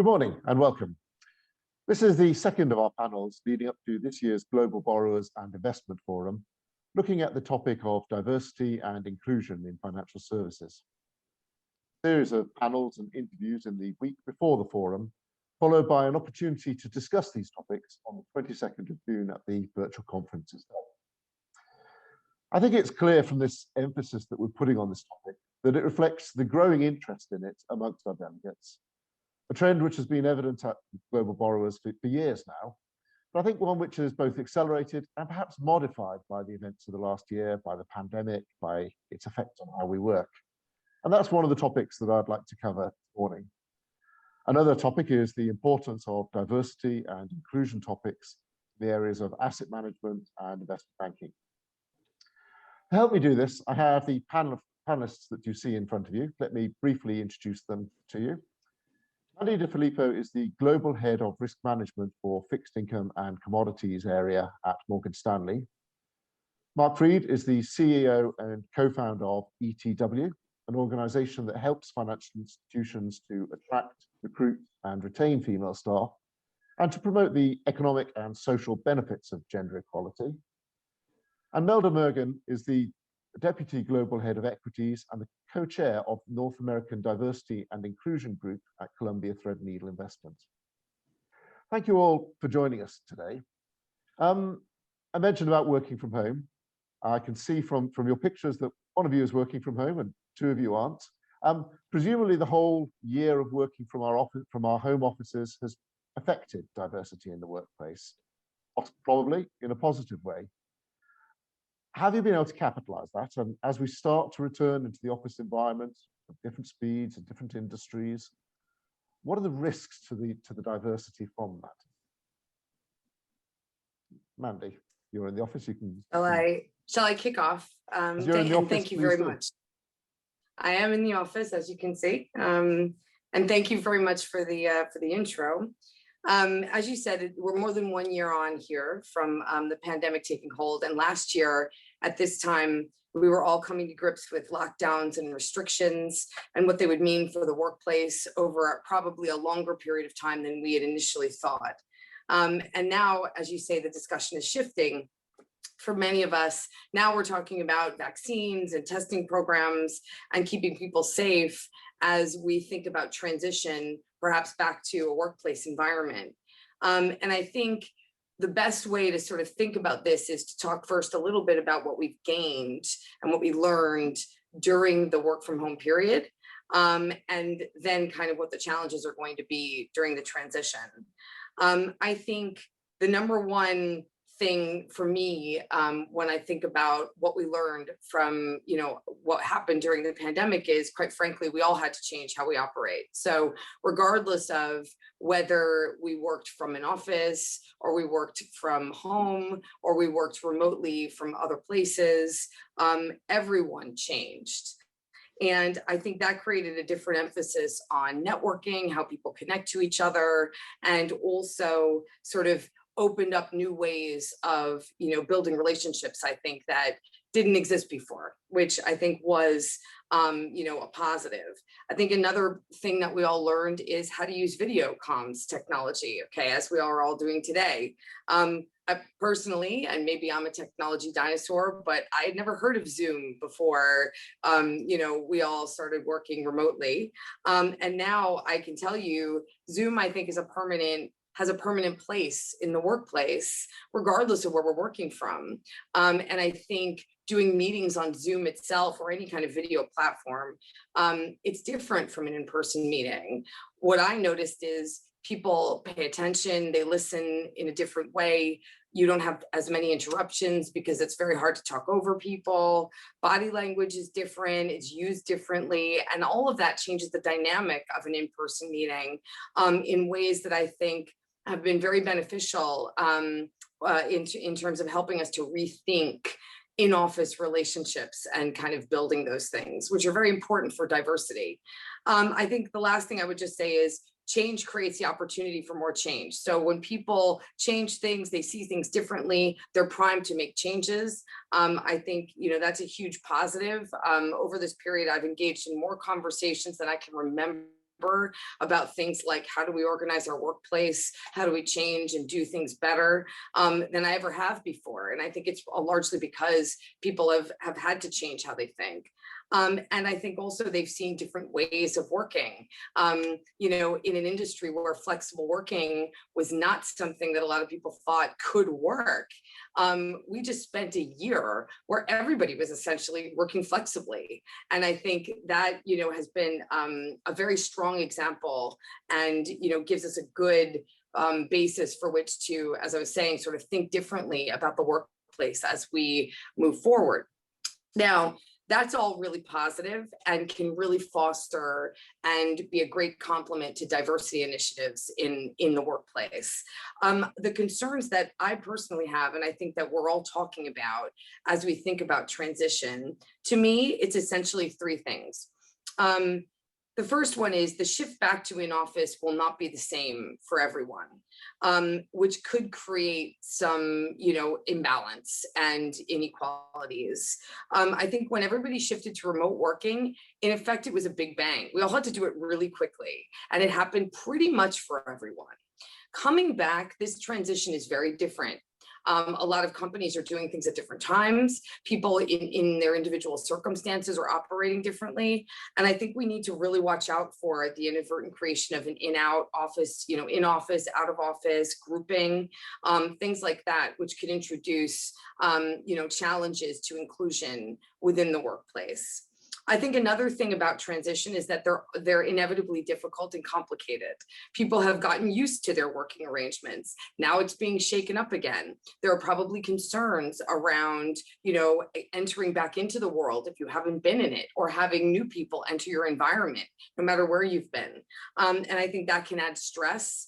morning and welcome. This is the second of our panels leading up to this year's Global Borrowers and Investment Forum, looking at the topic of diversity and inclusion in financial services. A series of panels and interviews in the week before the forum, followed by an opportunity to discuss these topics on the 22nd of June at the virtual conferences. I think it's clear from this emphasis that we're putting on this topic that it reflects the growing interest in it amongst our delegates, a trend which has been evident at Global Borrowers for years now, but I think one which has both accelerated and perhaps modified by the events of the last year, by the pandemic, by its effect on how we work. And that's one of the topics that I'd like to cover this morning. Another topic is the importance of diversity and inclusion topics in the areas of asset management and investment banking. To help me do this, I have the panel of panelists that you see in front of you. Let me briefly introduce them to you. Mandy DeFilippo is the Global Head of Risk Management for Fixed Income and Commodities area at Morgan Stanley. Mark Freed is the CEO and co-founder of ETW, an organization that helps financial institutions to attract, recruit, and retain female staff, and to promote the economic and social benefits of gender equality. And Melda Mergen is the Deputy Global Head of Equities and the co-chair of North American Diversity and Inclusion Group at Columbia Threadneedle Investments. Thank you all for joining us today. I mentioned about working from home. I can see from your pictures that one of you is working from home and two of you aren't. Presumably the whole year of working from our home offices has affected diversity in the workplace, probably in a positive way. Have you been able to capitalize that? And as we start to return into the office environment of different speeds and different industries, what are the risks to the diversity from that? Mandy, you're in the office. You can. Shall I kick off? Thank you very much. I am in the office, as you can see, and thank you very much for the intro. As you said, we're more than 1 year on here from the pandemic taking hold, and last year at this time we were all coming to grips with lockdowns and restrictions and what they would mean for the workplace over probably a longer period of time than we had initially thought. And now, as you say, the discussion is shifting. For many of us, now we're talking about vaccines and testing programs and keeping people safe as we think about transition, perhaps back to a workplace environment. And I think the best way to sort of think about this is to talk first a little bit about what we've gained and what we learned during the work from home period, and then kind of what the challenges are going to be during the transition. I think the number one thing for me when I think about what we learned from what happened during the pandemic is, quite frankly, we all had to change how we operate. So regardless of whether we worked from an office or we worked from home or we worked remotely from other places, everyone changed. And I think that created a different emphasis on networking, how people connect to each other, and also sort of opened up new ways of building relationships, I think, that didn't exist before, which I think was a positive. I think another thing that we all learned is how to use video comms technology, okay, as we are all doing today. I personally, and maybe I'm a technology dinosaur, but I had never heard of Zoom before, we all started working remotely. And now I can tell you, Zoom, I think, has a permanent place in the workplace, regardless of where we're working from. And I think doing meetings on Zoom itself or any kind of video platform, it's different from an in-person meeting. What I noticed is people pay attention, they listen in a different way. You don't have as many interruptions because it's very hard to talk over people. Body language is different, it's used differently, and all of that changes the dynamic of an in-person meeting in ways that I think have been very beneficial in terms of helping us to rethink in-office relationships and kind of building those things, which are very important for diversity. I think the last thing I would just say is change creates the opportunity for more change. So when people change things, they see things differently, they're primed to make changes. I think, that's a huge positive. Over this period, I've engaged in more conversations than I can remember about things like how do we organize our workplace, how do we change and do things better than I ever have before. And I think it's largely because people have had to change how they think. And I think also they've seen different ways of working. You know, in an industry where flexible working was not something that a lot of people thought could work, we just spent a year where everybody was essentially working flexibly. And I think that, you know, has been a very strong example and, you know, gives us a good basis for which to, as I was saying, sort of think differently about the workplace as we move forward. Now, that's all really positive and can really foster and be a great complement to diversity initiatives in the workplace. The concerns that I personally have, and I think that we're all talking about as we think about transition, to me, it's essentially three things. The first one is the shift back to in-office will not be the same for everyone, which could create some, you know, imbalance and inequalities. I think when everybody shifted to remote working, in effect, it was a big bang. We all had to do it really quickly, and it happened pretty much for everyone. Coming back, this transition is very different. A lot of companies are doing things at different times. People in their individual circumstances are operating differently. And I think we need to really watch out for the inadvertent creation of an in-out office, you know, in office, out of office, grouping, things like that, which could introduce, you know, challenges to inclusion within the workplace. I think another thing about transition is that they're inevitably difficult and complicated. People have gotten used to their working arrangements. Now it's being shaken up again. There are probably concerns around, you know, entering back into the world if you haven't been in it, or having new people enter your environment, no matter where you've been. And I think that can add stress.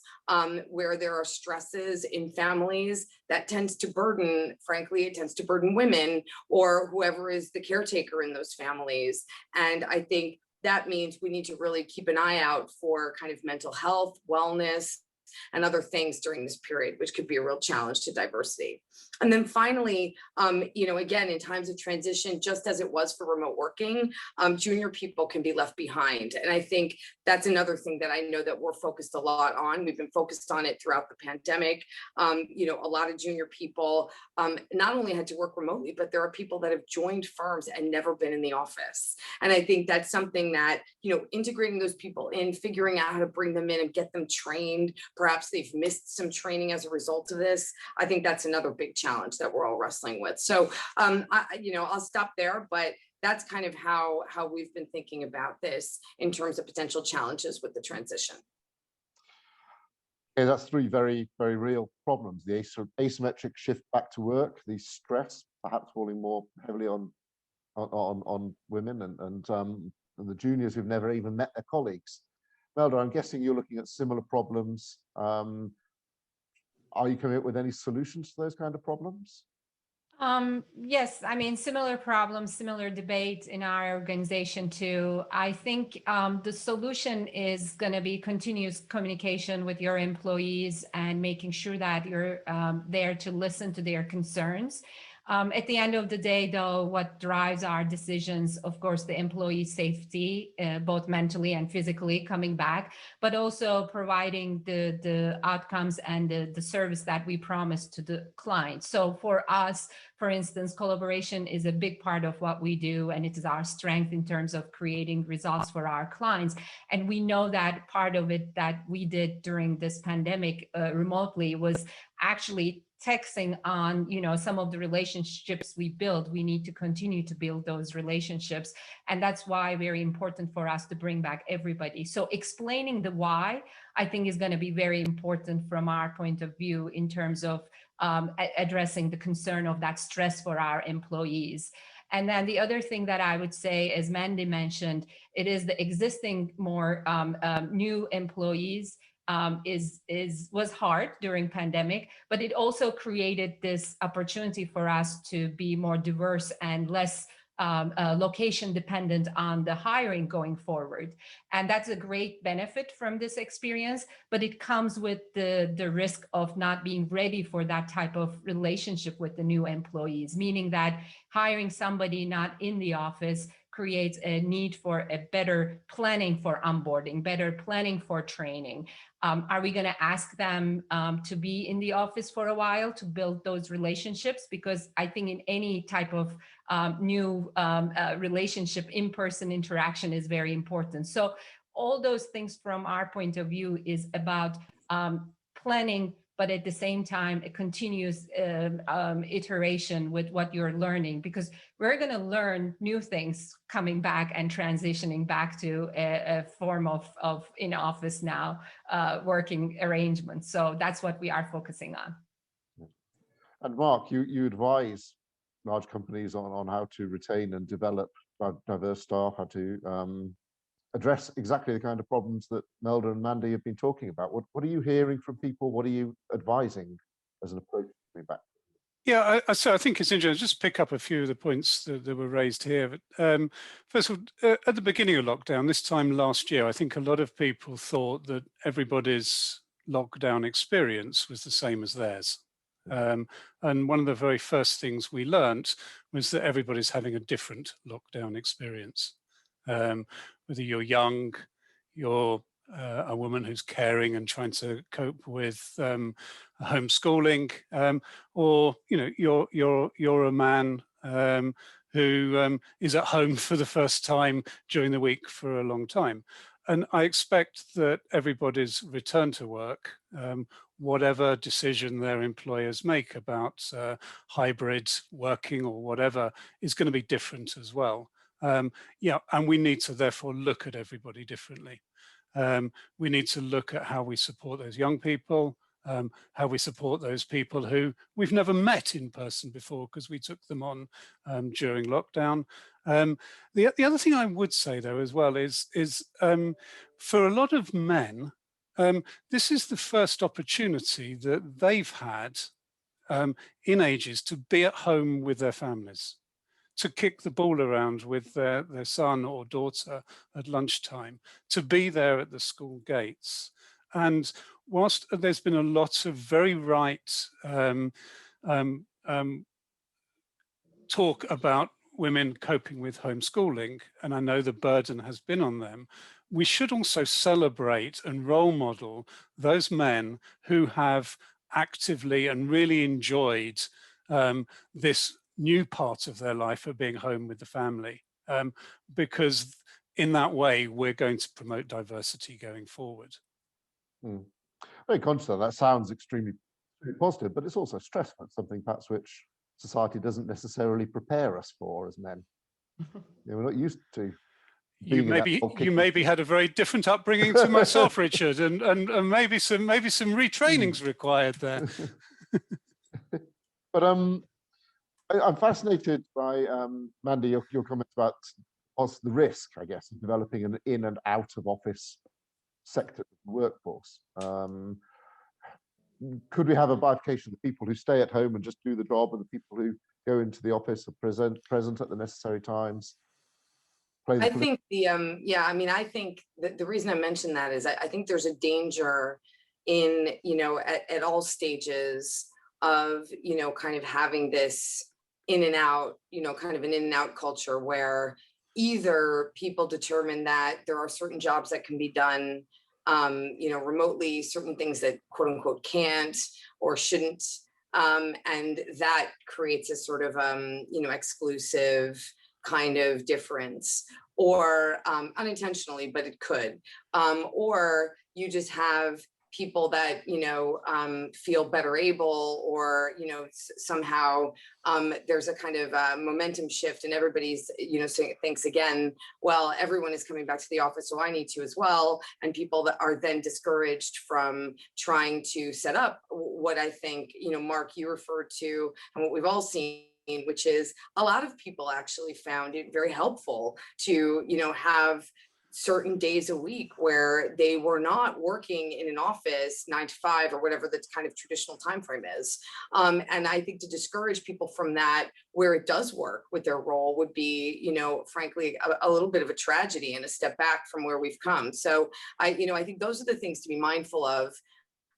Where there are stresses in families, that tends to burden, frankly, it tends to burden women or whoever is the caretaker in those families. And I think that means we need to really keep an eye out for kind of mental health, wellness, and other things during this period, which could be a real challenge to diversity. And then finally, you know, again, in times of transition, just as it was for remote working, junior people can be left behind. And I think that's another thing that I know that we're focused a lot on. We've been focused on it throughout the pandemic. You know, a lot of junior people not only had to work remotely, but there are people that have joined firms and never been in the office. And I think that's something that, you know, integrating those people in, figuring out how to bring them in and get them trained. Perhaps they've missed some training as a result of this. I think that's another big challenge that we're all wrestling with. So, you know, I'll stop there, but that's kind of how we've been thinking about this in terms of potential challenges with the transition. Yeah, that's three very, very real problems. The asymmetric shift back to work, the stress perhaps falling more heavily on women and the juniors who've never even met their colleagues. Melda, I'm guessing you're looking at similar problems. Are you coming up with any solutions to those kind of problems? Yes, I mean, similar problems, similar debate in our organization too. I think the solution is going to be continuous communication with your employees and making sure that you're there to listen to their concerns. At the end of the day, though, what drives our decisions, of course, the employee safety, both mentally and physically coming back, but also providing the outcomes and the service that we promise to the client. So for us, for instance, collaboration is a big part of what we do, and it is our strength in terms of creating results for our clients. And we know that part of it that we did during this pandemic remotely was actually texting on, you know, some of the relationships we build. We need to continue to build those relationships. And that's why very important for us to bring back everybody. So explaining the why, I think, is going to be very important from our point of view in terms of addressing the concern of that stress for our employees. And then the other thing that I would say, as Mandy mentioned, it is the existing more new employees was hard during pandemic, but it also created this opportunity for us to be more diverse and less location dependent on the hiring going forward. And that's a great benefit from this experience, but it comes with the risk of not being ready for that type of relationship with the new employees, meaning that hiring somebody not in the office creates a need for a better planning for onboarding, better planning for training. Are we going to ask them to be in the office for a while to build those relationships? Because I think in any type of new relationship, in-person interaction is very important. So all those things from our point of view is about planning, but at the same time, a continuous iteration with what you're learning, because we're going to learn new things coming back and transitioning back to a form of in-office now working arrangements. So that's what we are focusing on. And Mark, you advise large companies on how to retain and develop diverse staff, how to address exactly the kind of problems that Melda and Mandy have been talking about. What are you hearing from people? What are you advising as an approach coming back? Yeah, so I think it's interesting. Just pick up a few of the points that were raised here. First of all, at the beginning of lockdown, this time last year, I think a lot of people thought that everybody's lockdown experience was the same as theirs. And one of the very first things we learned was that everybody's having a different lockdown experience. Whether you're young, you're a woman who's caring and trying to cope with homeschooling, or you're a man who is at home for the first time during the week for a long time. And I expect that everybody's return to work, whatever decision their employers make about hybrid working or whatever, is going to be different as well. Yeah, and we need to therefore look at everybody differently. We need to look at how we support those young people, how we support those people who we've never met in person before because we took them on during lockdown. The other thing I would say though as well is for a lot of men, this is the first opportunity that they've had in ages to be at home with their families, to kick the ball around with their son or daughter at lunchtime, to be there at the school gates. And whilst there's been a lot of very right talk about women coping with homeschooling, and I know the burden has been on them, we should also celebrate and role model those men who have actively and really enjoyed this new part of their life of being home with the family, because in that way we're going to promote diversity going forward. Very conscious of that. Sounds extremely positive, but it's also stressful. It's something perhaps which society doesn't necessarily prepare us for as men. We're not used to. You maybe had a very different upbringing to myself, Richard, and maybe some retrainings required there. But I'm fascinated by Mandy, your comments about the risk, I guess, of developing an in and out of office sector of the workforce. Could we have a bifurcation of the people who stay at home and just do the job, and the people who go into the office are present at the necessary times? I think I think the reason I mentioned that is I think there's a danger in, at all stages of, kind of having this in and out, kind of an in and out culture where either people determine that there are certain jobs that can be done, remotely, certain things that quote unquote can't or shouldn't. And that creates a sort of, exclusive kind of difference, or unintentionally, but it could, or you just have people that feel better able, or somehow there's a kind of momentum shift, and everybody's thinks again, well, everyone is coming back to the office, so I need to as well, and people that are then discouraged from trying to set up what I think Mark, you referred to, and what we've all seen, which is a lot of people actually found it very helpful to have certain days a week where they were not working in an office 9 to 5 or whatever the kind of traditional time frame is. And I think to discourage people from that, where it does work with their role, would be, frankly, a little bit of a tragedy and a step back from where we've come. So I think those are the things to be mindful of.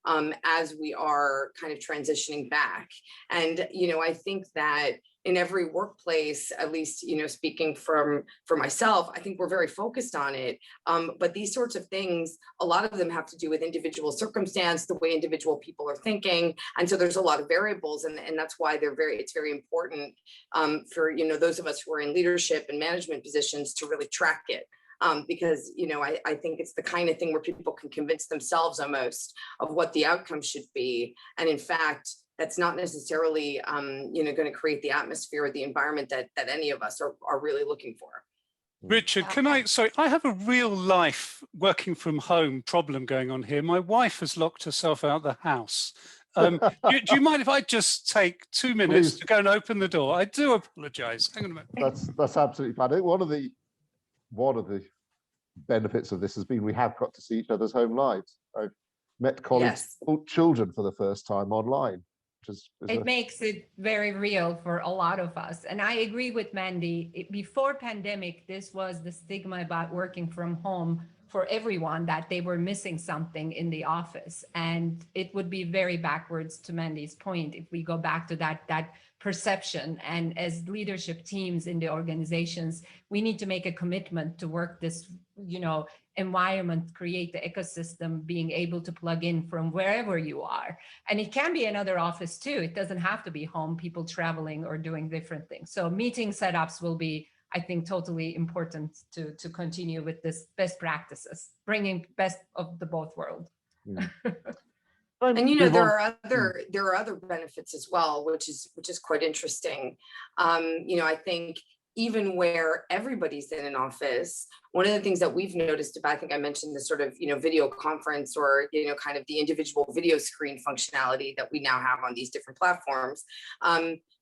as we are kind of transitioning back. And, you know, I think that in every workplace, at least, you know, speaking for myself, I think we're very focused on it. But these sorts of things, a lot of them have to do with individual circumstance, the way individual people are thinking. And so there's a lot of variables, and that's why it's very important for, you know, those of us who are in leadership and management positions to really track it. Because, you know, I think it's the kind of thing where people can convince themselves almost of what the outcome should be. And in fact, that's not necessarily, you know, going to create the atmosphere or the environment that any of us are really looking for. Richard, I have a real life working from home problem going on here. My wife has locked herself out of the house. Do you mind if I just take 2 minutes to go and open the door? I do apologize. Hang on a minute. That's absolutely fine. I think one of the benefits of this has been we have got to see each other's home lives. I've met colleagues, children for the first time online. It makes it very real for a lot of us. And I agree with Mandy. Before pandemic, this was the stigma about working from home for everyone, that they were missing something in the office. And it would be very backwards, to Mandy's point, if we go back to that perception. And as leadership teams in the organizations, we need to make a commitment to work this, you know, environment, create the ecosystem, being able to plug in from wherever you are. And it can be another office too. It doesn't have to be home, people traveling or doing different things. So meeting setups will be, I think, totally important to continue with this best practices, bringing best of the both worlds. Yeah. And you know, there are other benefits as well, which is quite interesting. You know, I think even where everybody's in an office, one of the things that we've noticed about, I think I mentioned the sort of, you know, video conference, or, you know, kind of the individual video screen functionality that we now have on these different platforms.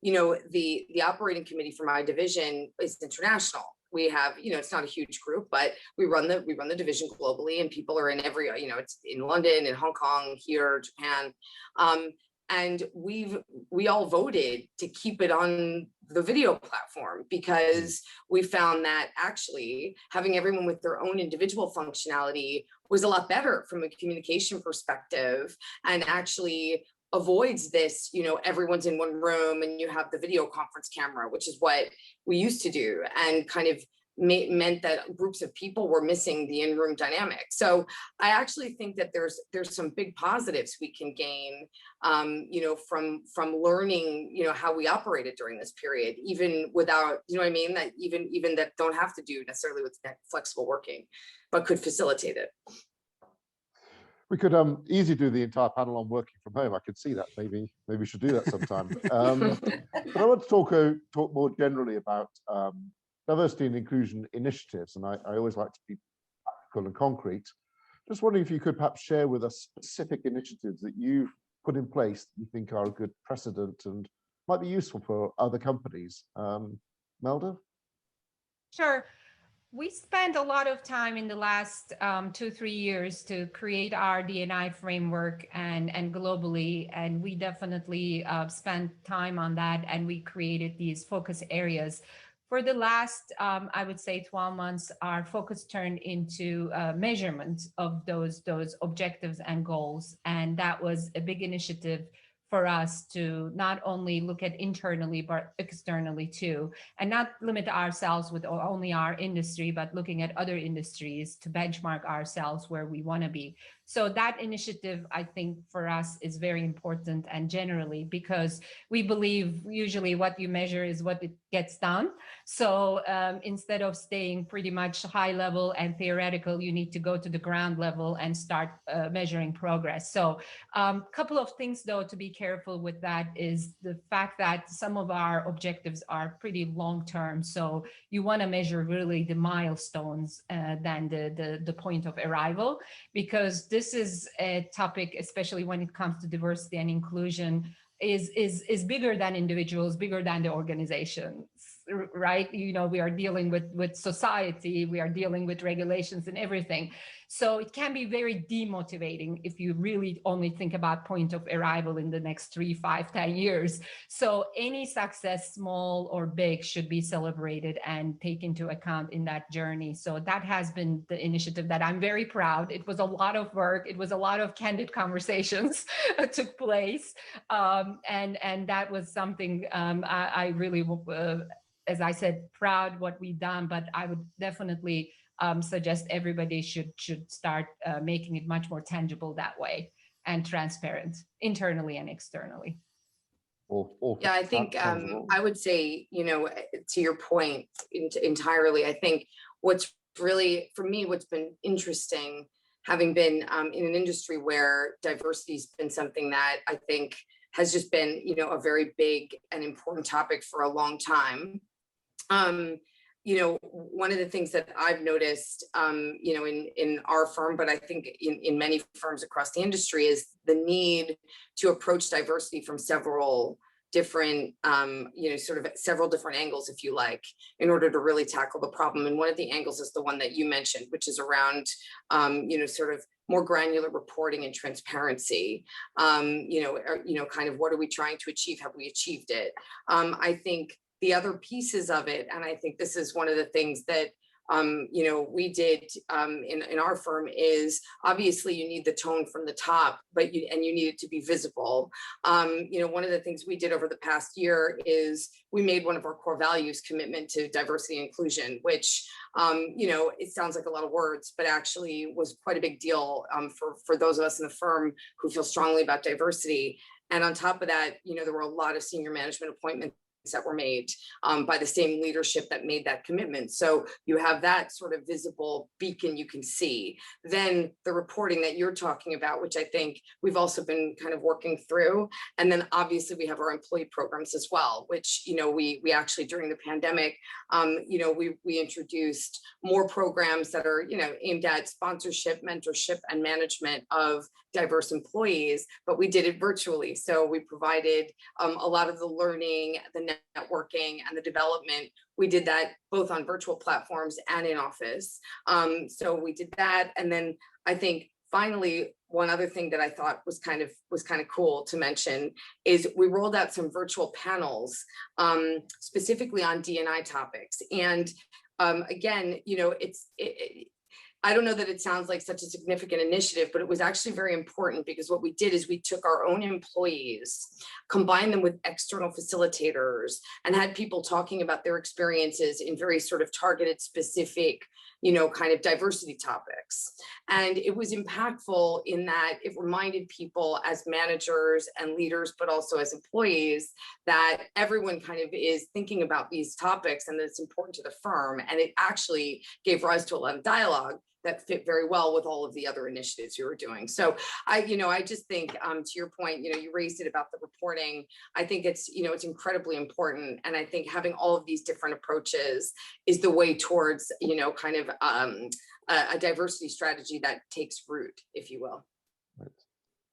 You know, the operating committee for my division is international. We have, you know, it's not a huge group, but we run the division globally, and people are in every, you know, it's in London, in Hong Kong, here, Japan. And we all voted to keep it on the video platform, because we found that actually having everyone with their own individual functionality was a lot better from a communication perspective, and actually avoids this, you know, everyone's in one room and you have the video conference camera, which is what we used to do, and kind of meant that groups of people were missing the in-room dynamic. So I actually think that there's some big positives we can gain, you know, from learning, you know, how we operated during this period, even without, you know what I mean, that even that don't have to do necessarily with flexible working, but could facilitate it. We could easily do the entire panel on working from home. I could see that. Maybe we should do that sometime. But I want to talk more generally about diversity and inclusion initiatives, and I always like to be practical and concrete. Just wondering if you could perhaps share with us specific initiatives that you've put in place that you think are a good precedent and might be useful for other companies. Melda? Sure. We spent a lot of time in the last 2-3 years to create our D&I framework and globally, and we definitely spent time on that, and we created these focus areas. For the last, I would say 12 months, our focus turned into measurement of those objectives and goals. And that was a big initiative for us to not only look at internally, but externally too, and not limit ourselves with only our industry, but looking at other industries to benchmark ourselves where we want to be. So that initiative, I think, for us is very important, and generally, because we believe usually what you measure is what it gets done. So instead of staying pretty much high level and theoretical, you need to go to the ground level and start measuring progress. So a couple of things, though, to be careful with that is the fact that some of our objectives are pretty long term. So you want to measure really the milestones than the point of arrival, because this is a topic, especially when it comes to diversity and inclusion, is bigger than individuals, bigger than the organizations, right? You know, we are dealing with society, we are dealing with regulations and everything. So it can be very demotivating if you really only think about point of arrival in the next 3, 5, 10 years. So any success, small or big, should be celebrated and taken into account in that journey. So that has been the initiative that I'm very proud. It was a lot of work. It was a lot of candid conversations took place. And that was something I really, as I said, proud what we've done, but I would definitely suggest everybody should start making it much more tangible that way and transparent internally and externally. Yeah, I think I would say, you know, to your point entirely, I think what's really, for me, what's been interesting, having been in an industry where diversity's been something that I think has just been, you know, a very big and important topic for a long time. You know, one of the things that I've noticed, you know, in our firm, but I think in many firms across the industry, is the need to approach diversity from several different, you know, sort of several different angles, if you like, in order to really tackle the problem. And one of the angles is the one that you mentioned, which is around, you know, sort of more granular reporting and transparency. You know, kind of what are we trying to achieve? Have we achieved it? I think the other pieces of it, and I think this is one of the things that you know, we did in our firm, is obviously you need the tone from the top, but you need it to be visible. You know, one of the things we did over the past year is we made one of our core values commitment to diversity and inclusion, which, you know, it sounds like a lot of words, but actually was quite a big deal for those of us in the firm who feel strongly about diversity. And on top of that, you know, there were a lot of senior management appointments that were made by the same leadership that made that commitment. So you have that sort of visible beacon you can see. Then the reporting that you're talking about, which I think we've also been kind of working through. And then obviously we have our employee programs as well, which, you know, we actually during the pandemic, you know, we introduced more programs that are, you know, aimed at sponsorship, mentorship, and management of diverse employees, but we did it virtually. So we provided a lot of the learning, the networking, and the development. We did that both on virtual platforms and in office. So we did that. And then I think finally, one other thing that I thought was kind of cool to mention is we rolled out some virtual panels specifically on D&I topics. And again, you know, I don't know that it sounds like such a significant initiative, but it was actually very important, because what we did is we took our own employees, combined them with external facilitators, and had people talking about their experiences in very sort of targeted, specific, you know, kind of diversity topics. And it was impactful in that it reminded people as managers and leaders, but also as employees, that everyone kind of is thinking about these topics and that it's important to the firm. And it actually gave rise to a lot of dialogue that fit very well with all of the other initiatives you were doing. So I just think to your point, you know, you raised it about the reporting. I think it's, you know, it's incredibly important. And I think having all of these different approaches is the way towards, you know, kind of a diversity strategy that takes root, if you will. Right.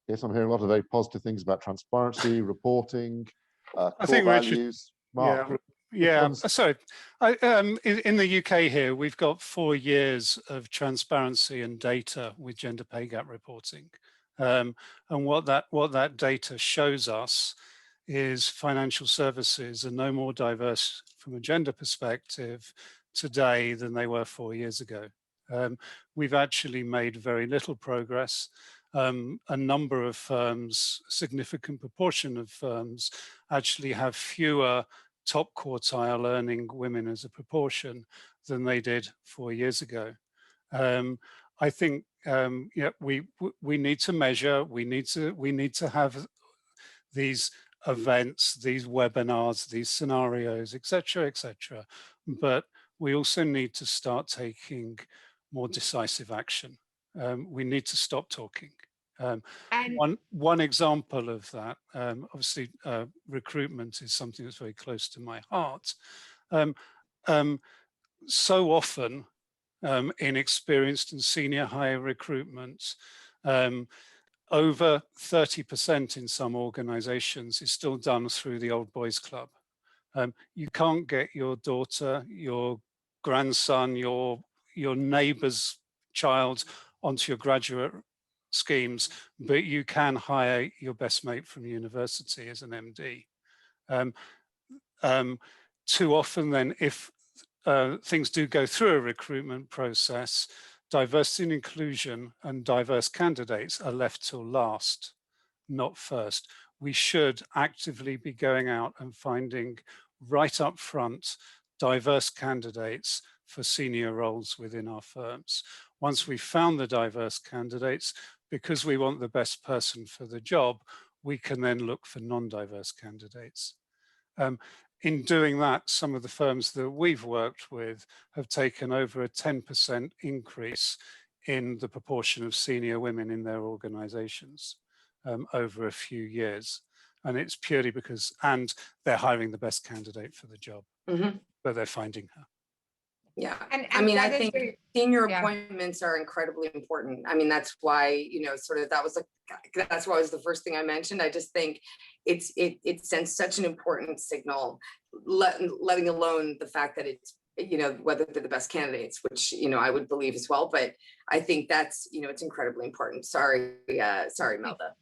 Yes, I'm hearing a lot of very positive things about transparency, reporting, core values. Mark, yeah. So in the UK here, we've got 4 years of transparency and data with gender pay gap reporting. And what that data shows us is financial services are no more diverse from a gender perspective today than they were 4 years ago. We've actually made very little progress. A number of firms, significant proportion of firms, actually have fewer top quartile earning women as a proportion than they did 4 years ago. I think yeah, we need to measure. We need to have these events, these webinars, these scenarios, etc., etc. But we also need to start taking more decisive action. We need to stop talking. One example of that, obviously recruitment is something that's very close to my heart. So often in experienced and senior hire recruitment, over 30% in some organizations is still done through the old boys club. You can't get your daughter, your grandson, your neighbor's child onto your graduate schemes, but you can hire your best mate from university as an MD. Too often then, if things do go through a recruitment process, diversity and inclusion and diverse candidates are left till last, not first. We should actively be going out and finding right up front diverse candidates for senior roles within our firms. Once we've found the diverse candidates, because we want the best person for the job, we can then look for non-diverse candidates. In doing that, some of the firms that we've worked with have taken over a 10% increase in the proportion of senior women in their organizations over a few years. And it's purely because, and they're hiring the best candidate for the job, but they're finding her. Yeah, and I mean, I think senior appointments are incredibly important. I mean, that's why, you know, sort of that's why it was the first thing I mentioned. I just think it sends such an important signal, letting alone the fact that it's, you know, whether they're the best candidates, which, you know, I would believe as well. But I think that's, you know, it's incredibly important. Sorry, Melda.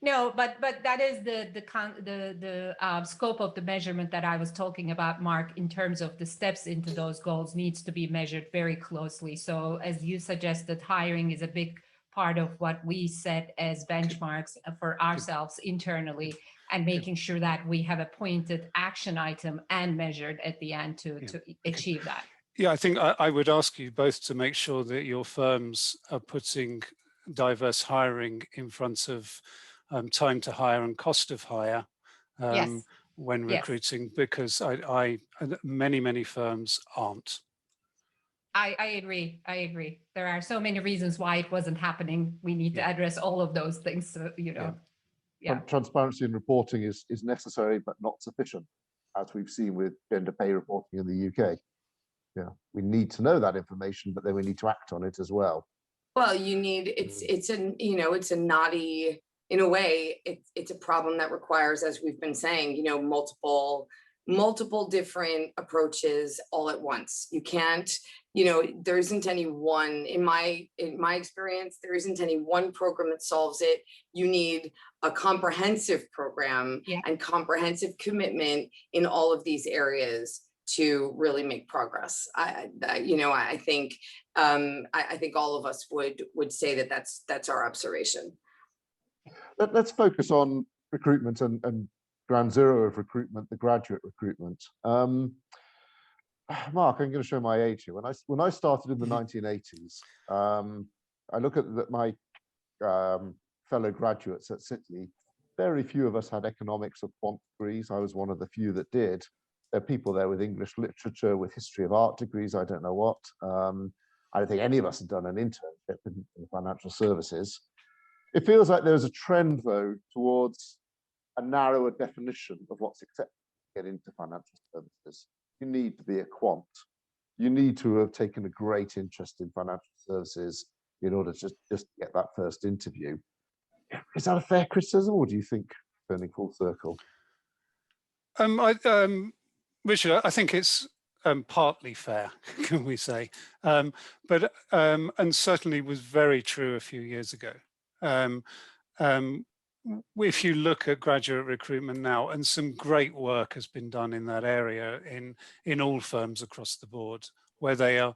No, but that is the scope of the measurement that I was talking about, Mark, in terms of the steps into those goals needs to be measured very closely. So as you suggested, hiring is a big part of what we set as benchmarks for ourselves internally, and making sure that we have a pointed action item and measured at the end to achieve that. Yeah, I think I would ask you both to make sure that your firms are putting diverse hiring in front of time to hire and cost of hire when recruiting, because many firms aren't. I agree. There are so many reasons why it wasn't happening. We need to address all of those things, so, you know. Transparency in reporting is necessary but not sufficient, as we've seen with gender pay reporting in the UK. Yeah, we need to know that information, but then we need to act on it as well. Well, you need, it's a knotty, in a way, it's a problem that requires, as we've been saying, you know, multiple different approaches all at once. You can't, you know, there isn't any one, in my experience, there isn't any one program that solves it. You need a comprehensive program and comprehensive commitment in all of these areas to really make progress. I think all of us would say that that's our observation. Let's focus on recruitment and ground zero of recruitment, the graduate recruitment. Mark, I'm going to show my age here. When I started in the 1980s, I look at my fellow graduates at City. Very few of us had economics or quant degrees. I was one of the few that did. There are people there with English literature, with history of art degrees, I don't know what. I don't think any of us had done an internship in financial services. It feels like there's a trend, though, towards a narrower definition of what's acceptable to get into financial services. You need to be a quant. You need to have taken a great interest in financial services in order to just get that first interview. Is that a fair criticism, or do you think turning full circle? Richard, I think it's partly fair, can we say, but and certainly was very true a few years ago. If you look at graduate recruitment now, and some great work has been done in that area in all firms across the board, where they are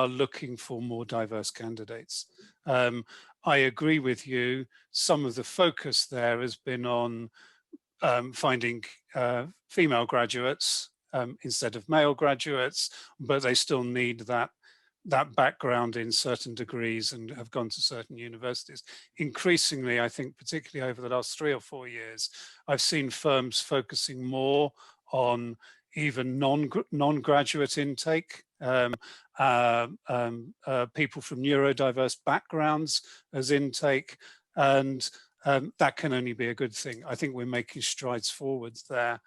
looking for more diverse candidates. I agree with you. Some of the focus there has been on finding female graduates instead of male graduates, but they still need that background in certain degrees and have gone to certain universities. Increasingly, I think, particularly over the last 3 or 4 years, I've seen firms focusing more on even non-graduate intake, people from neurodiverse backgrounds as intake, and that can only be a good thing. I think we're making strides forwards there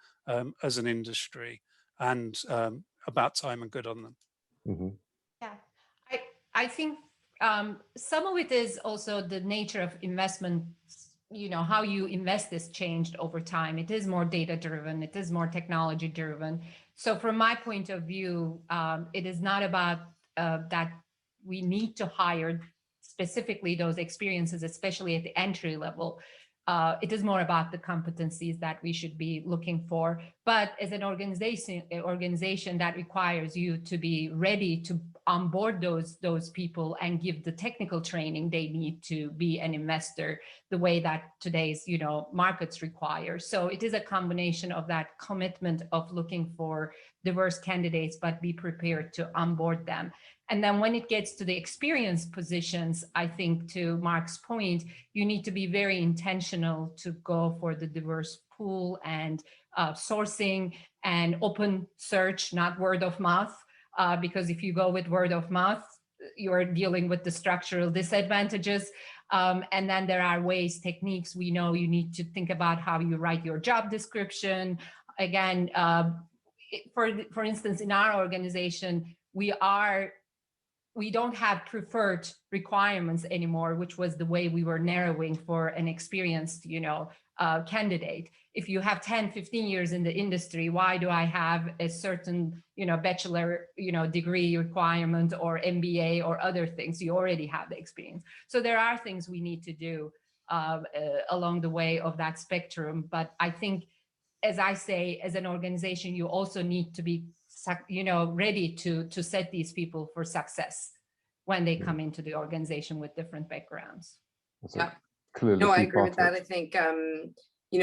as an industry, and about time and good on them. Mm-hmm. Yeah, I think some of it is also the nature of investment. You know, how you invest is changed over time. It is more data driven. It is more technology driven. So from my point of view, it is not about that we need to hire specifically those experiences, especially at the entry level. It is more about the competencies that we should be looking for. But as an organization that requires you to be ready to onboard those people and give the technical training they need to be an investor the way that today's markets require. So it is a combination of that commitment of looking for diverse candidates, but be prepared to onboard them. And then when it gets to the experienced positions, I think to Mark's point, you need to be very intentional to go for the diverse pool and sourcing and open search, not word of mouth, because if you go with word of mouth, you're dealing with the structural disadvantages. And then there are ways, techniques, we know you need to think about how you write your job description. Again, for instance, in our organization, we don't have preferred requirements anymore, which was the way we were narrowing for an experienced, candidate. If you have 10, 15 years in the industry, why do I have a certain, bachelor, degree requirement or MBA or other things? You already have the experience. So there are things we need to do along the way of that spectrum. But I think, as I say, as an organization, you also need to be ready to set these people for success when they come into the organization with different backgrounds. Yeah, clearly. No, I agree with that. I think,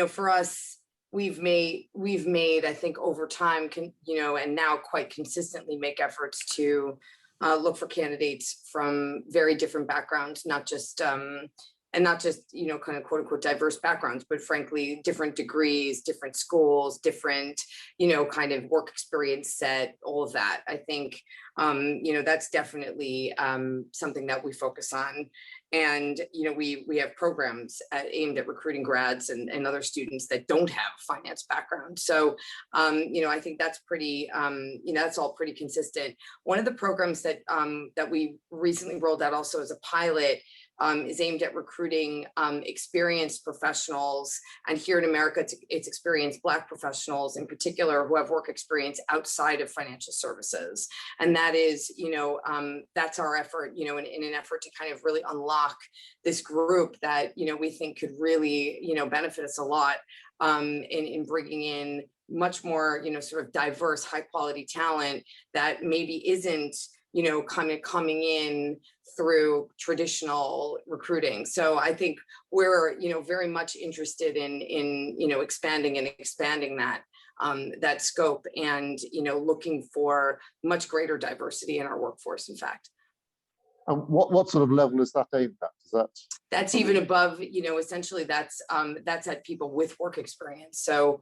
for us, we've made, I think over time, and now quite consistently make efforts to look for candidates from very different backgrounds, not just kind of quote unquote diverse backgrounds, but frankly, different degrees, different schools, different, kind of work experience set, all of that. I think, that's definitely something that we focus on. And, we have programs aimed at recruiting grads and other students that don't have finance background. So, I think that's pretty, that's all pretty consistent. One of the programs that we recently rolled out also as a pilot is aimed at recruiting experienced professionals, and here in America, it's experienced Black professionals in particular who have work experience outside of financial services, and that is, that's our effort, in an effort to kind of really unlock this group that we think could really benefit us a lot in bringing in much more sort of diverse, high quality talent that maybe isn't kind of coming in through traditional recruiting. So I think we're, very much interested in expanding that scope and, looking for much greater diversity in our workforce, in fact. And what sort of level is that aimed at? That's even above, essentially that's at people with work experience. So,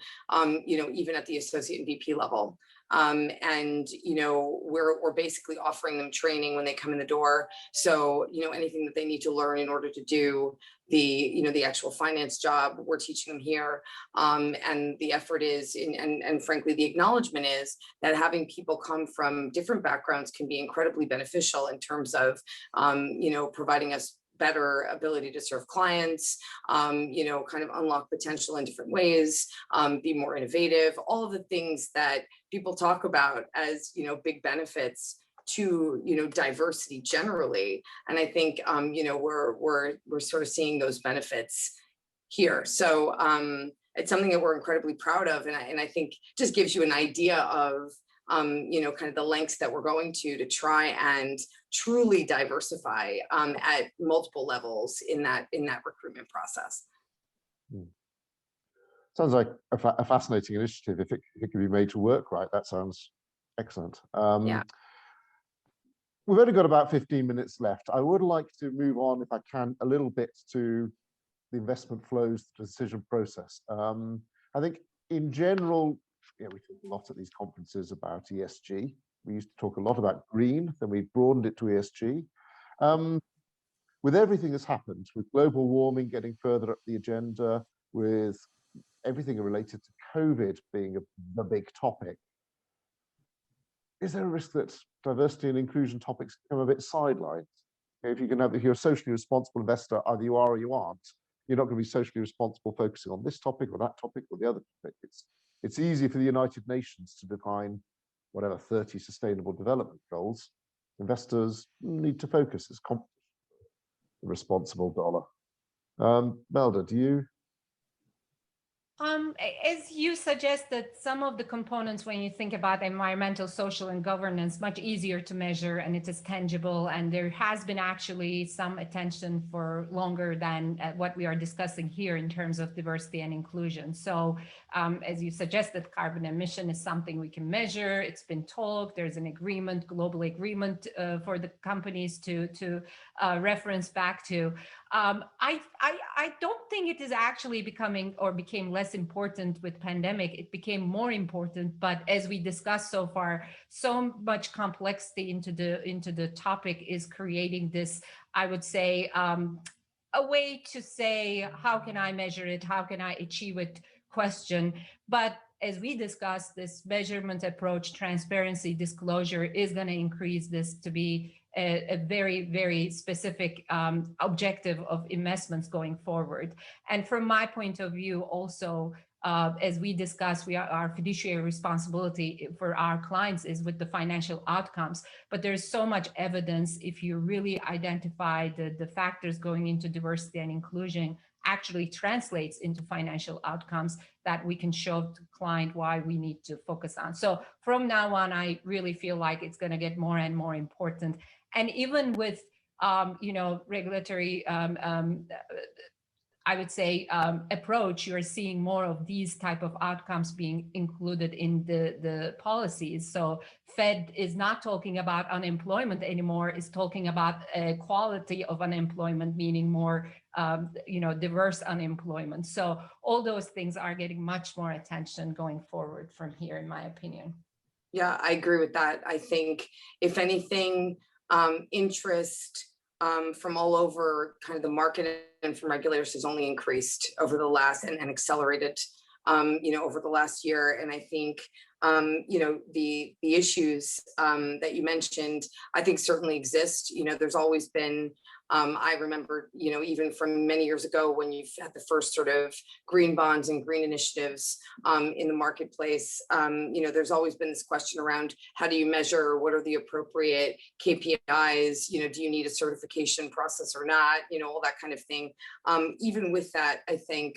even at the associate and VP level. And we're basically offering them training when they come in the door. So anything that they need to learn in order to do the actual finance job, we're teaching them here. And the effort is, and frankly, the acknowledgement is that having people come from different backgrounds can be incredibly beneficial in terms of providing us better ability to serve clients, kind of unlock potential in different ways, be more innovative, all of the things that people talk about as, big benefits to, diversity generally. And I think, we're sort of seeing those benefits here. So it's something that we're incredibly proud of. And I think just gives you an idea of, kind of the lengths that we're going to try and truly diversify at multiple levels in that recruitment process. Sounds like a fascinating initiative. If it can be made to work right, that sounds excellent. Yeah. We've only got about 15 minutes left. I would like to move on, if I can, a little bit to the investment flows, the decision process. I think in general, we talk a lot at these conferences about ESG. We used to talk a lot about green, then we broadened it to ESG. With everything that's happened, with global warming getting further up the agenda, with everything related to COVID being the big topic, is there a risk that diversity and inclusion topics become a bit sidelined? If you're a socially responsible investor, either you are or you aren't. You're not going to be socially responsible focusing on this topic or that topic or the other topic. It's easy for the United Nations to define whatever 30 sustainable development goals. Investors need to focus as competition. responsible dollar. Melda, do you? As you suggested, some of the components, when you think about environmental, social, and governance, much easier to measure, and it is tangible. And there has been actually some attention for longer than what we are discussing here in terms of diversity and inclusion. So as you suggested, carbon emission is something we can measure. It's been talked. There's an agreement, global agreement for the companies to reference back to. I don't think it is actually becoming or became less important with pandemic. It became more important, but as we discussed so far, so much complexity into the topic is creating this, I would say, a way to say, how can I measure it? How can I achieve it? Question. But as we discussed, this measurement approach, transparency, disclosure is going to increase this to be a very, very specific objective of investments going forward. And from my point of view, also, as we discussed, our fiduciary responsibility for our clients is with the financial outcomes. But there's so much evidence, if you really identify the factors going into diversity and inclusion, actually translates into financial outcomes that we can show to the client why we need to focus on. So from now on, I really feel like it's going to get more and more important. And even with, regulatory, I would say, approach, you're seeing more of these type of outcomes being included in the policies. So Fed is not talking about unemployment anymore, is talking about quality of unemployment, meaning more, diverse unemployment. So all those things are getting much more attention going forward from here, in my opinion. Yeah, I agree with that. I think, if anything, interest from all over kind of the market and from regulators has only increased over the last and accelerated, over the last year. And I think, the issues that you mentioned, I think certainly exist. There's always been, I remember, even from many years ago when you've had the first sort of green bonds and green initiatives in the marketplace, there's always been this question around how do you measure, what are the appropriate KPIs, do you need a certification process or not, all that kind of thing. Even with that, I think,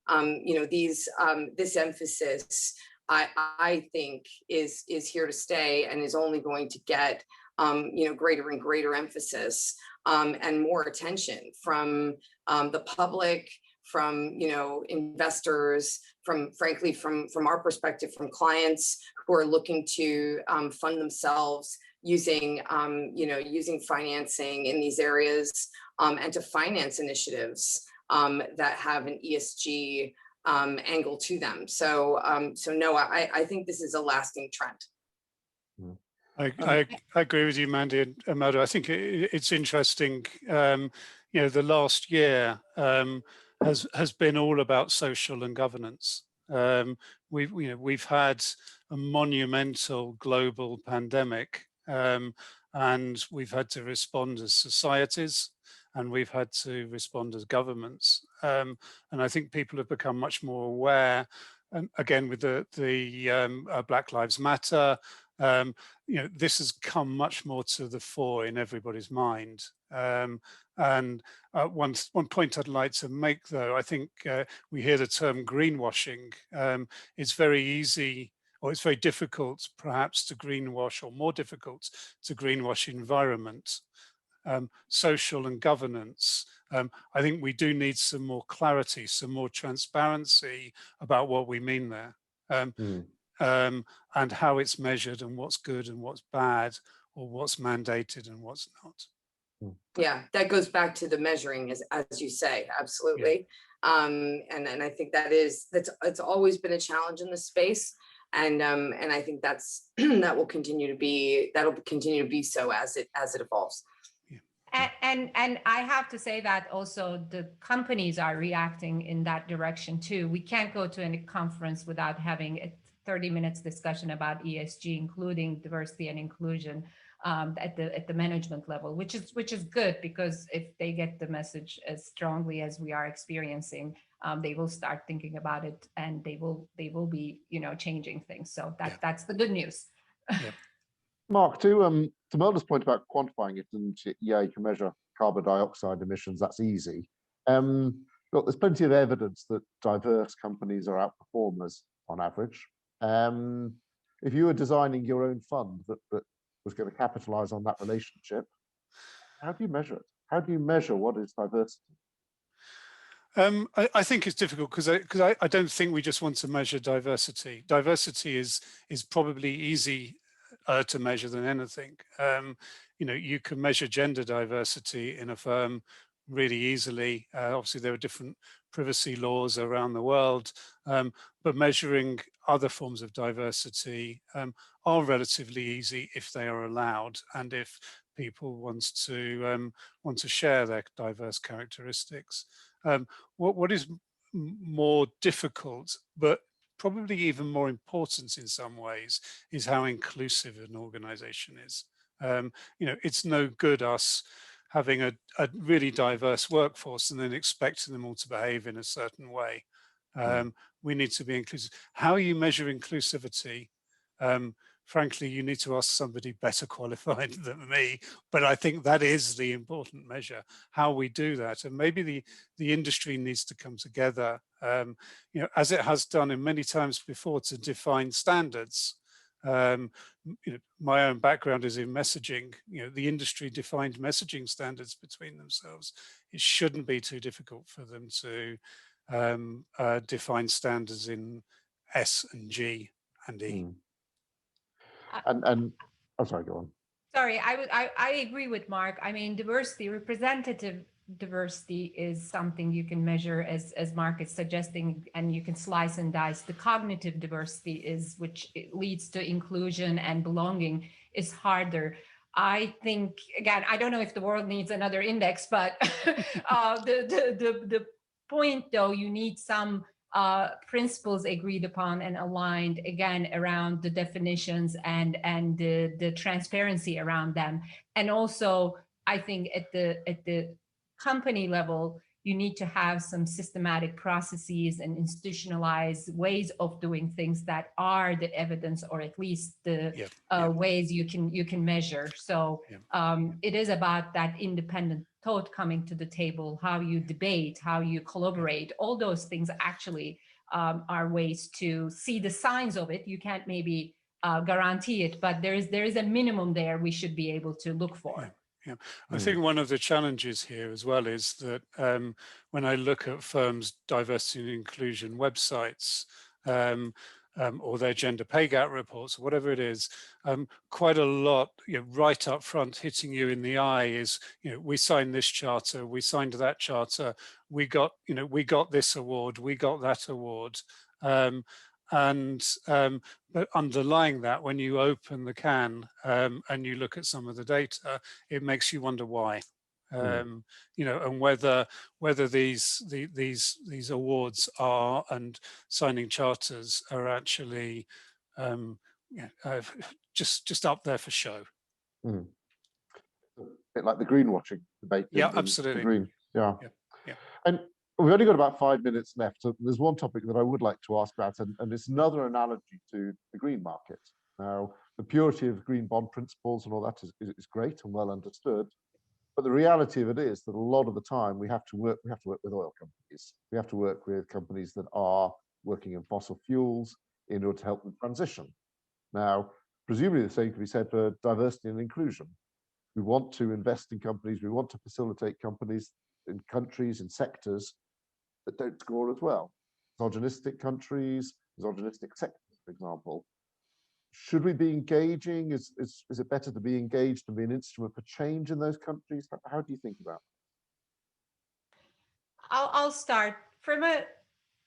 this emphasis, I think is here to stay and is only going to get, greater and greater emphasis and more attention from the public, from investors, frankly from our perspective, from clients who are looking to fund themselves using financing in these areas and to finance initiatives that have an ESG angle to them. So no, I think this is a lasting trend. I agree with you, Mandy and Melda. I think it's interesting. The last year has been all about social and governance. We've had a monumental global pandemic, and we've had to respond as societies, and we've had to respond as governments. And I think people have become much more aware. Again, with the Black Lives Matter. This has come much more to the fore in everybody's mind. And one point I'd like to make, though, I think we hear the term greenwashing. It's very easy, or it's very difficult, perhaps, to greenwash, or more difficult to greenwash environment, social and governance. I think we do need some more clarity, some more transparency about what we mean there. And how it's measured, and what's good and what's bad, or what's mandated and what's not. Yeah, that goes back to the measuring, as you say, absolutely. Yeah. And I think it's always been a challenge in this space, and I think that'll continue to be so as it evolves. And I have to say that also the companies are reacting in that direction too. We can't go to any conference without having a 30 minutes discussion about ESG, including diversity and inclusion at the management level, which is good, because if they get the message as strongly as we are experiencing, they will start thinking about it, and they will be changing things. So that's the good news. Yeah. Mark, to Melda's point about quantifying it, and yeah, you can measure carbon dioxide emissions, that's easy. Look, there's plenty of evidence that diverse companies are outperformers on average. If you were designing your own fund that was going to capitalize on that relationship, how do you measure it? How do you measure what is diversity? I think it's difficult because I don't think we just want to measure diversity. Diversity is probably easy to measure than anything. You can measure gender diversity in a firm really easily. Obviously, there are different privacy laws around the world, but measuring other forms of diversity are relatively easy if they are allowed and if people want to share their diverse characteristics. What is more difficult, but probably even more important in some ways, is how inclusive an organization is. It's no good us having a really diverse workforce and then expecting them all to behave in a certain way. We need to be inclusive. How you measure inclusivity? Frankly, you need to ask somebody better qualified than me, but I think that is the important measure, how we do that. And maybe the industry needs to come together, as it has done in many times before, to define standards. My own background is in messaging. The industry defined messaging standards between themselves. It shouldn't be too difficult for them to define standards in S and G and E. And I'm sorry, go on. Sorry, I agree with Mark. I mean, diversity, representative diversity is something you can measure as Mark is suggesting, and you can slice and dice. The cognitive diversity which leads to inclusion and belonging is harder. I think, again, I don't know if the world needs another index, but the point though, you need some principles agreed upon and aligned, again, around the definitions and the transparency around them. And also, I think at the company level, you need to have some systematic processes and institutionalized ways of doing things that are the evidence, or at least the ways you can measure. So it is about that independent thought coming to the table, how you debate, how you collaborate. All those things actually are ways to see the signs of it. You can't maybe guarantee it, but there is a minimum there we should be able to look for. I think one of the challenges here as well is that when I look at firms' diversity and inclusion websites or their gender pay gap reports, or whatever it is, quite a lot right up front hitting you in the eye is, we signed this charter, we signed that charter, we got this award, we got that award. But underlying that, when you open the can and you look at some of the data, it makes you wonder why, and whether these awards are and signing charters are actually just up there for show. A bit like the greenwashing debate. Yeah, absolutely. Green. Yeah. And we've only got about 5 minutes left. So there's one topic that I would like to ask about, and it's another analogy to the green market. Now, the purity of green bond principles and all that is great and well understood, but the reality of it is that a lot of the time we have to work with oil companies. We have to work with companies that are working in fossil fuels in order to help them transition. Now, presumably the same can be said for diversity and inclusion. We want to invest in companies, we want to facilitate companies in countries and sectors that don't score as well. Misogynistic countries, misogynistic sectors, for example. Should we be engaging? Is it better to be engaged and be an instrument for change in those countries? How do you think about it? I'll start. From an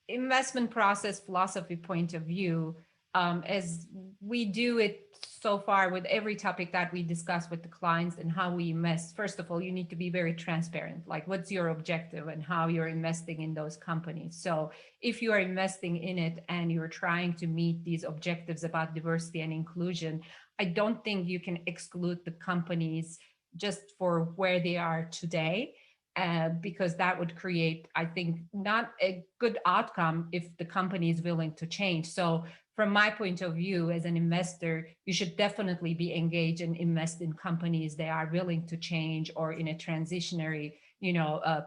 investment process philosophy point of view, as we do it so far with every topic that we discuss with the clients and how we invest. First of all, you need to be very transparent, like what's your objective and how you're investing in those companies. So if you are investing in it and you're trying to meet these objectives about diversity and inclusion, I don't think you can exclude the companies just for where they are today. because that would create, I think, not a good outcome if the company is willing to change. So from my point of view, as an investor, you should definitely be engaged and invest in companies that are willing to change or in a transitionary,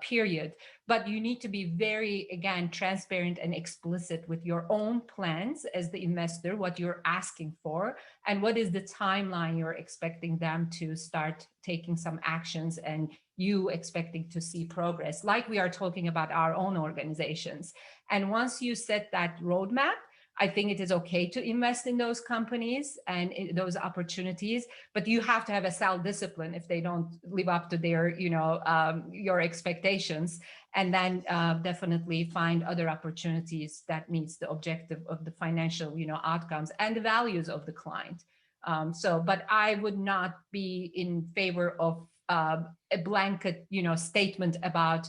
period. But you need to be very, again, transparent and explicit with your own plans as the investor, what you're asking for, and what is the timeline you're expecting them to start taking some actions and you expecting to see progress, like we are talking about our own organizations. And once you set that roadmap, I think it is okay to invest in those companies and in those opportunities, but you have to have a self-discipline if they don't live up to their, your expectations, and then definitely find other opportunities that meets the objective of the financial, outcomes and the values of the client. But I would not be in favor of a blanket, statement about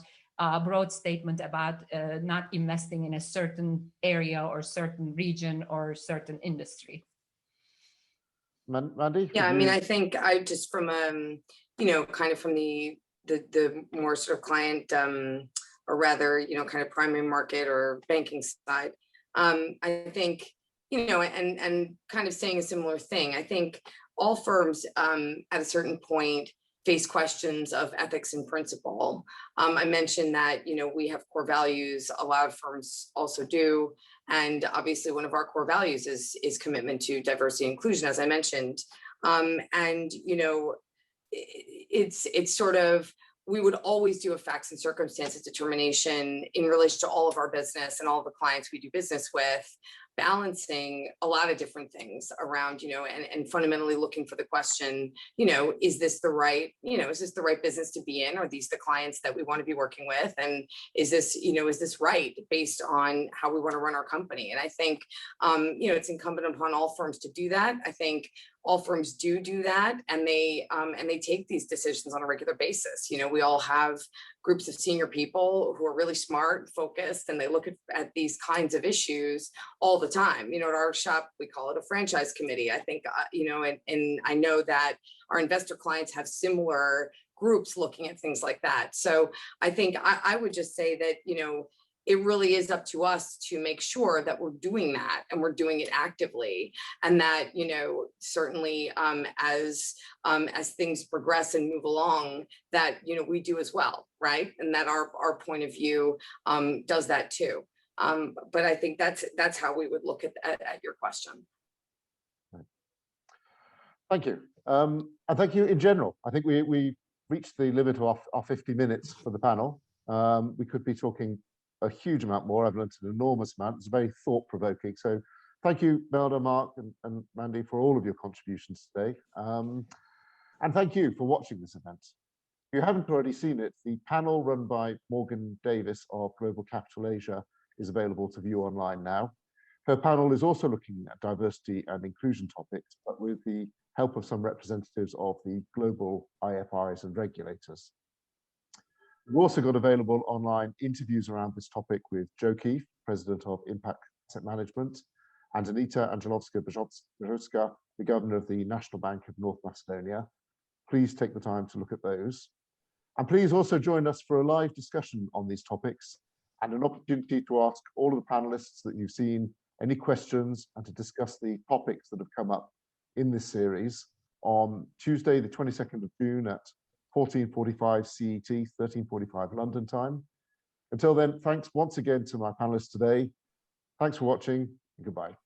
broad statement about not investing in a certain area or certain region or certain industry. Mandy? Yeah, I mean, I think I just from kind of from the more sort of client or rather, kind of primary market or banking side, I think, and kind of saying a similar thing. I think all firms at a certain point face questions of ethics and principle. I mentioned that, we have core values, a lot of firms also do. And obviously one of our core values is commitment to diversity and inclusion, as I mentioned. It's sort of, we would always do a facts and circumstances determination in relation to all of our business and all of the clients we do business with, balancing a lot of different things around, and fundamentally looking for the question, is this the right business to be in? Are these the clients that we want to be working with? And is this right based on how we want to run our company? And I think, it's incumbent upon all firms to do that. I think all firms do that, and they take these decisions on a regular basis. We all have groups of senior people who are really smart, focused, and they look at these kinds of issues all the time. At our shop, we call it a franchise committee. I think, and I know that our investor clients have similar groups looking at things like that. So I think I would just say that, it really is up to us to make sure that we're doing that and we're doing it actively, and that, certainly as things progress and move along, that, we do as well, right? And that our point of view does that too. But I think that's how we would look at your question. Thank you. And thank you in general. I think we reached the limit of our 50 minutes for the panel. We could be talking a huge amount more. I've learned an enormous amount. It's very thought-provoking. So thank you, Melda, Mark, and Mandy, for all of your contributions today. And thank you for watching this event. If you haven't already seen it, the panel run by Morgan Davis of GlobalCapital Asia is available to view online now. Her panel is also looking at diversity and inclusion topics, but with the help of some representatives of the global IFRs and regulators. We've also got available online interviews around this topic with Joe Keefe, President of Impact Asset Management, and Anita Angelovska-Brzozowska, the Governor of the National Bank of North Macedonia. Please take the time to look at those. And please also join us for a live discussion on these topics and an opportunity to ask all of the panelists that you've seen any questions and to discuss the topics that have come up in this series on Tuesday, the 22nd of June at 14:45 CET, 13:45 London time. Until then, thanks once again to my panelists today. Thanks for watching, and goodbye.